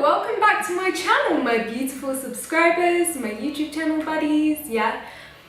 welcome back to my channel, my beautiful subscribers, my YouTube channel buddies, yeah.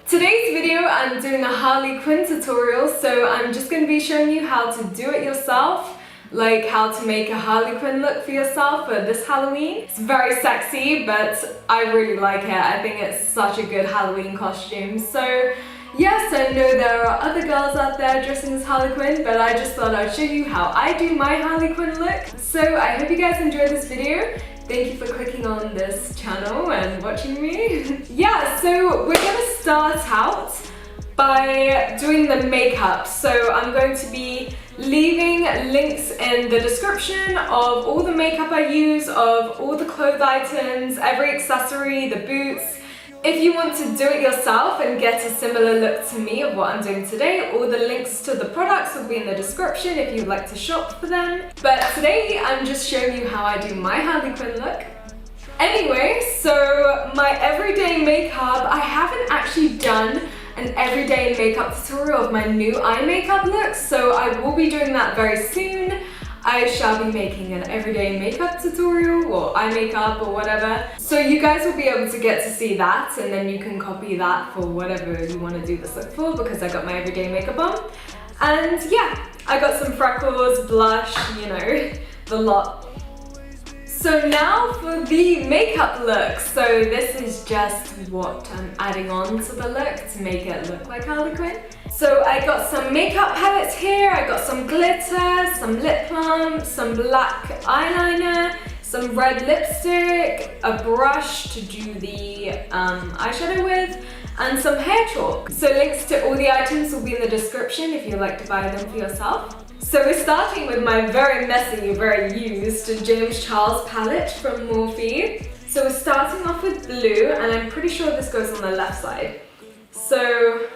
Today's video, I'm doing a Harley Quinn tutorial, so I'm just going to be showing you how to do it yourself, like how to make a Harley Quinn look for yourself for this Halloween. It's very sexy, but I really like it. I think it's such a good Halloween costume. So yes, I know there are other girls out there dressing as Harley Quinn, but I just thought I'd show you how I do my Harley Quinn look. So I hope you guys enjoyed this video. Thank you for clicking on this channel and watching me. Yeah, so we're gonna start out by doing the makeup. So I'm going to be leaving links in the description of all the makeup I use, of all the clothes items, every accessory, the boots. If you want to do it yourself and get a similar look to me of what I'm doing today, all the links to the products will be in the description if you'd like to shop for them. But today I'm just showing you how I do my Harley Quinn look. Anyway, so my everyday makeup, I haven't actually done an everyday makeup tutorial of my new eye makeup look, so I will be doing that very soon. I shall be making an everyday makeup tutorial or eye makeup or whatever. So you guys will be able to get to see that, and then you can copy that for whatever you want to do this look for, because I got my everyday makeup on. And yeah, I got some freckles, blush, you know, the lot. So now for the makeup look. So this is just what I'm adding on to the look to make it look like Harley Quinn. So I got some makeup palettes here, I got some glitter, some lip plump, some black eyeliner, some red lipstick, a brush to do the eyeshadow with, and some hair chalk. So links to all the items will be in the description if you'd like to buy them for yourself. So we're starting with my very messy, very used James Charles palette from Morphe. So we're starting off with blue, and I'm pretty sure this goes on the left side. So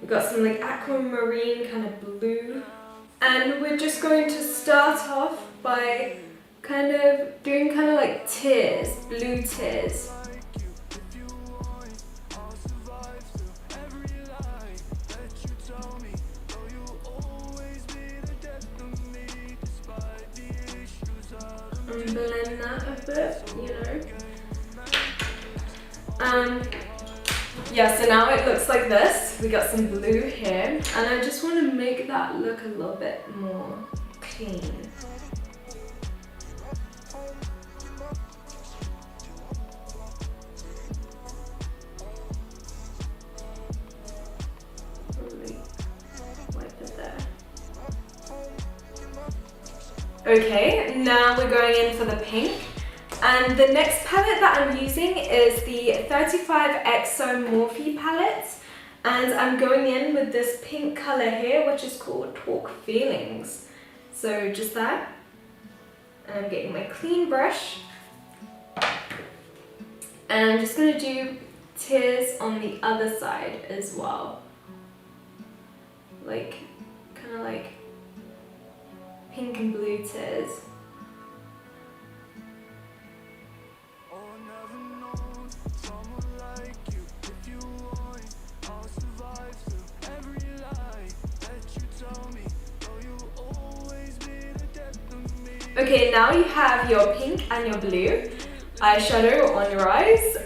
we've got some like aquamarine kind of blue. And we're just going to start off by kind of doing kind of like tears, blue tears. And blend that a bit, you know. Yeah, so now it looks like this. We got some blue here, and I just want to make that look a little bit more clean. Wipe it there. Okay, now we're going in for the pink. And the next palette that I'm using is the 35XO Morphe palette. And I'm going in with this pink color here, which is called Talk Feelings. So just that. And I'm getting my clean brush. And I'm just gonna do tears on the other side as well. Like, kind of like pink and blue tears. Okay, now you have your pink and your blue eyeshadow on your eyes.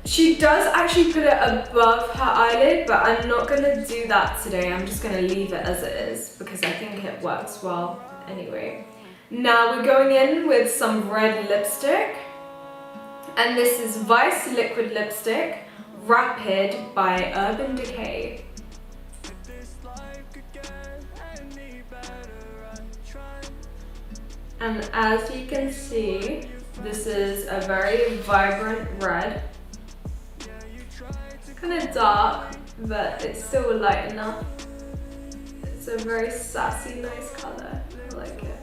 She does actually put it above her eyelid, but I'm not gonna do that today. I'm just gonna leave it as it is because I think it works well anyway. Now we're going in with some red lipstick, and this is Vice Liquid Lipstick Rapid by Urban Decay. And as you can see, this is a very vibrant red. Kind of dark, but it's still light enough. It's a very sassy, nice color. I like it.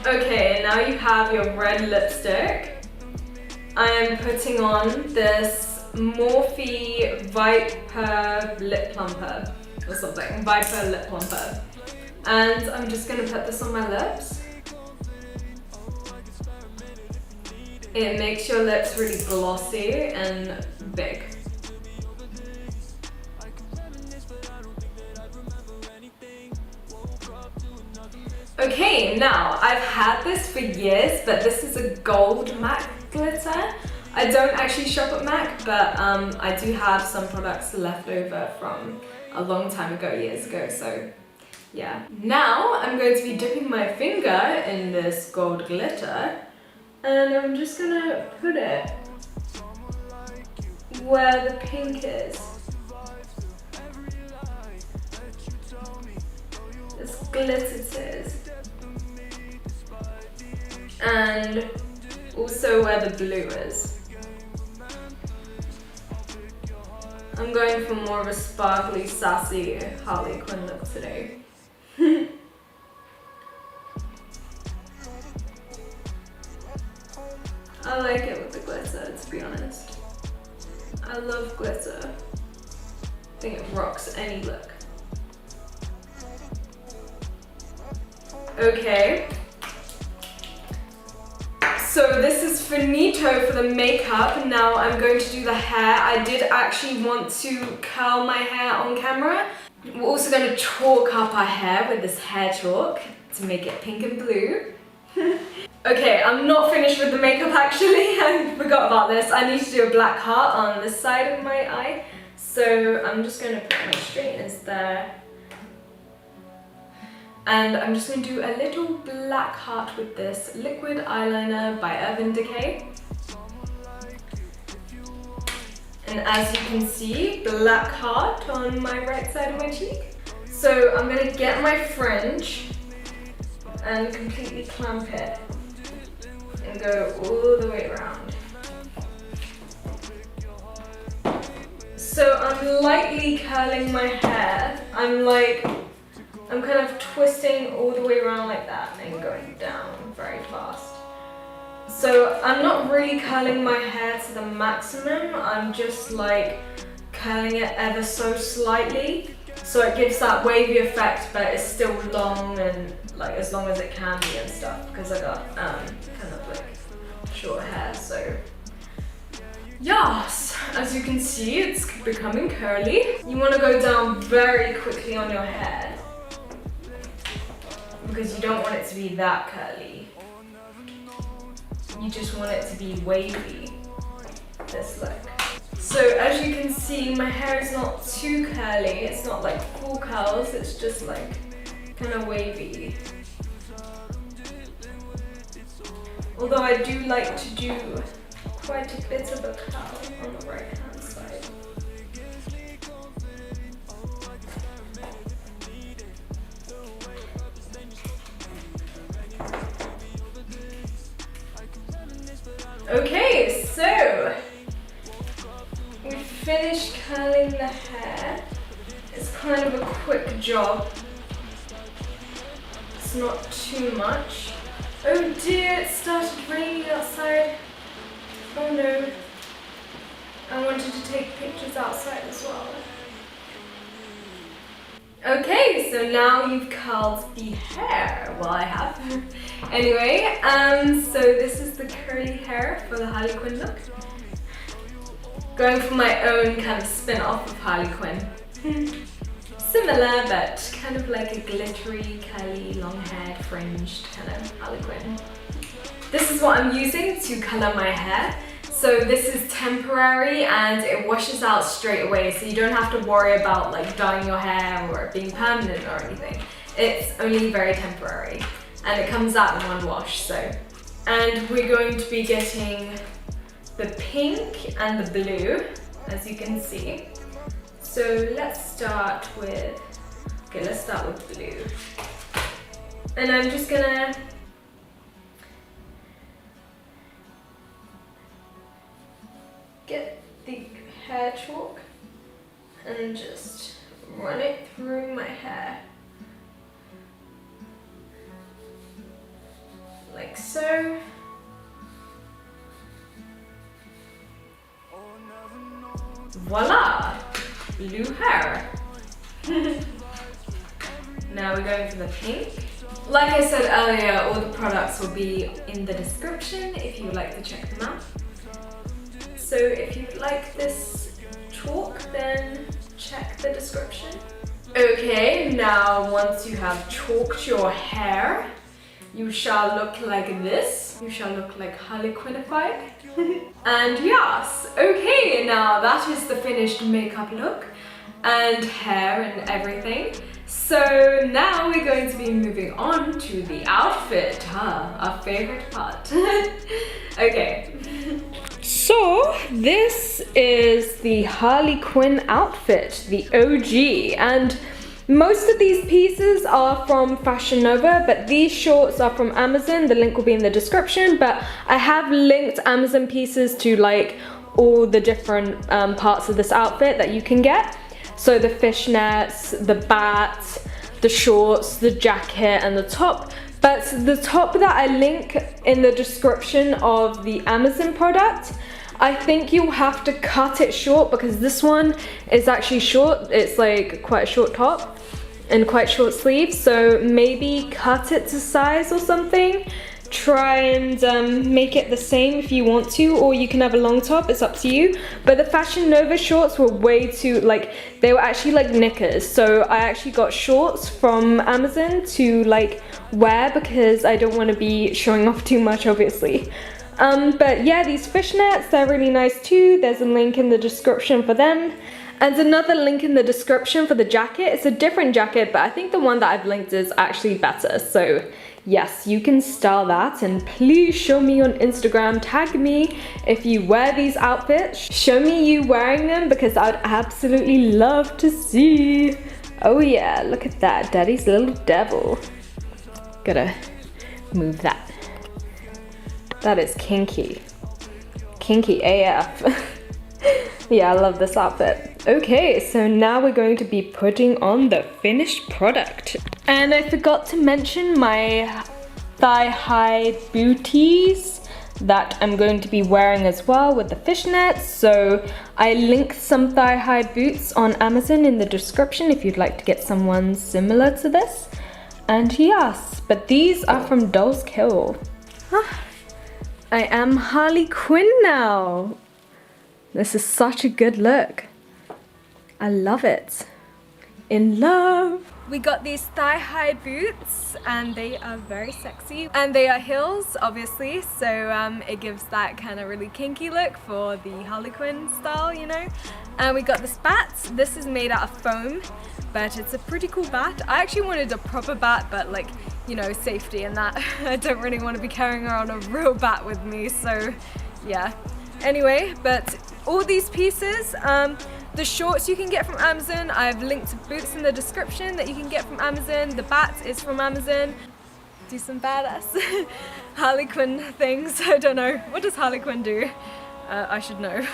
Okay, now you have your red lipstick. I am putting on this Morphe Viper Lip Plumper or something, Viper Lip Plumper. And I'm just going to put this on my lips. It makes your lips really glossy and big. Okay, now I've had this for years, but this is a gold MAC glitter. I don't actually shop at MAC, but I do have some products left over from a long time ago, years ago, so yeah. Now I'm going to be dipping my finger in this gold glitter, and I'm just gonna put it where the pink is. This glitter. And also where the blue is. I'm going for more of a sparkly, sassy Harley Quinn look today. I like it with the glitter, to be honest. I love glitter. I think it rocks any look. Okay. So this is finito for the makeup. Now I'm going to do the hair. I did actually want to curl my hair on camera. We're also going to chalk up our hair with this hair chalk to make it pink and blue. Okay, I'm not finished with the makeup actually. I forgot about this. I need to do a black heart on this side of my eye. So I'm just going to put my straighteners there. And I'm just going to do a little black heart with this liquid eyeliner by Urban Decay. And as you can see, black heart on my right side of my cheek. So I'm going to get my fringe and completely clamp it and go all the way around. So I'm lightly curling my hair. I'm kind of twisting all the way around like that and going down very fast. So I'm not really curling my hair to the maximum, I'm just like curling it ever so slightly. So it gives that wavy effect, but it's still long and like as long as it can be and stuff, because I got kind of like short hair, so. Yes, as you can see, it's becoming curly. You want to go down very quickly on your hair, because you don't want it to be that curly. You just want it to be wavy, this look. So as you can see, my hair is not too curly. It's not like full curls, it's just like kind of wavy. Although I do like to do quite a bit of a curl on the right hand side. Okay, so we finished curling the hair. It's kind of a quick job. It's not too much. Oh dear, it started raining outside. Oh no. I wanted to take pictures outside as well. Okay, so now you've curled the hair. Well, I have. Anyway, so this is the curly hair for the Harley Quinn look. Going for my own kind of spin-off of Harley Quinn. Similar, but kind of like a glittery, curly, long-haired, fringed kind of Harley Quinn. This is what I'm using to color my hair. So this is temporary and it washes out straight away, so you don't have to worry about like dyeing your hair or it being permanent or anything. It's only very temporary and it comes out in one wash. So, and we're going to be getting the pink and the blue, as you can see. So let's start with blue. And I'm just gonna get the hair chalk and just run it through my hair. Like so. Voila! Blue hair. Now we're going for the pink. Like I said earlier, all the products will be in the description if you would like to check them out. So if you like this chalk, then check the description. Okay, now once you have chalked your hair, you shall look like this. You shall look like Harley Quinnified. And yes, okay, now that is the finished makeup look and hair and everything. So now we're going to be moving on to the outfit, our favorite part. Okay. So this is the Harley Quinn outfit, the OG, and most of these pieces are from Fashion Nova, but these shorts are from Amazon. The link will be in the description, but I have linked Amazon pieces to like all the different parts of this outfit that you can get. So the fishnets, the bat, the shorts, the jacket, and the top. But the top that I link in the description of the Amazon product, I think you'll have to cut it short because this one is actually short. It's like quite a short top and quite short sleeves. So maybe cut it to size or something. Try and make it the same if you want to, or you can have a long top, it's up to you. But the Fashion Nova shorts were way too, like, they were actually like knickers. So I actually got shorts from Amazon to like wear because I don't want to be showing off too much, obviously. But yeah, these fishnets, they're really nice too. There's a link in the description for them. And another link in the description for the jacket. It's a different jacket, but I think the one that I've linked is actually better. So yes, you can style that, and please show me on Instagram, tag me if you wear these outfits. Show me you wearing them because I'd absolutely love to see. Oh yeah, look at that, daddy's little devil. Gotta move that. That is kinky. Kinky AF. Yeah, I love this outfit. Okay, so now we're going to be putting on the finished product. And I forgot to mention my thigh-high booties that I'm going to be wearing as well with the fishnets. So I linked some thigh-high boots on Amazon in the description if you'd like to get someone similar to this. And yes, but these are from Doll's Kill. I am Harley Quinn now. This is such a good look. I love it. In love. We got these thigh-high boots and they are very sexy. And they are heels, obviously, so it gives that kind of really kinky look for the Harley Quinn style, you know. And we got this bat. This is made out of foam, but it's a pretty cool bat. I actually wanted a proper bat, but like, you know, safety and that. I don't really want to be carrying around a real bat with me, so yeah. Anyway, but all these pieces, the shorts you can get from Amazon. I've linked to boots in the description that you can get from Amazon. The bat is from Amazon. Do some badass Harley Quinn things. I don't know. What does Harley Quinn do? I should know.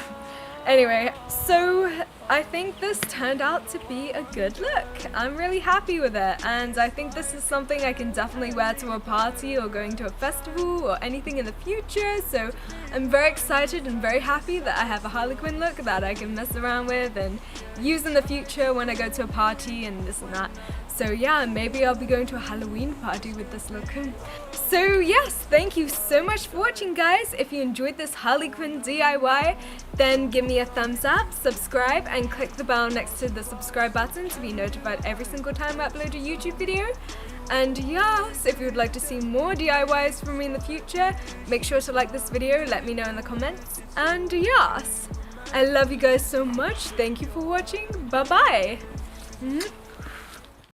Anyway, so I think this turned out to be a good look. I'm really happy with it, and I think this is something I can definitely wear to a party or going to a festival or anything in the future. So I'm very excited and very happy that I have a Harley Quinn look that I can mess around with and use in the future when I go to a party and this and that. So yeah, maybe I'll be going to a Halloween party with this look. So yes, thank you so much for watching, guys. If you enjoyed this Harley Quinn DIY, then give me a thumbs up, subscribe, and click the bell next to the subscribe button to be notified every single time I upload a YouTube video. And yes, if you would like to see more DIYs from me in the future, make sure to like this video, let me know in the comments. And yes, I love you guys so much. Thank you for watching. Bye-bye.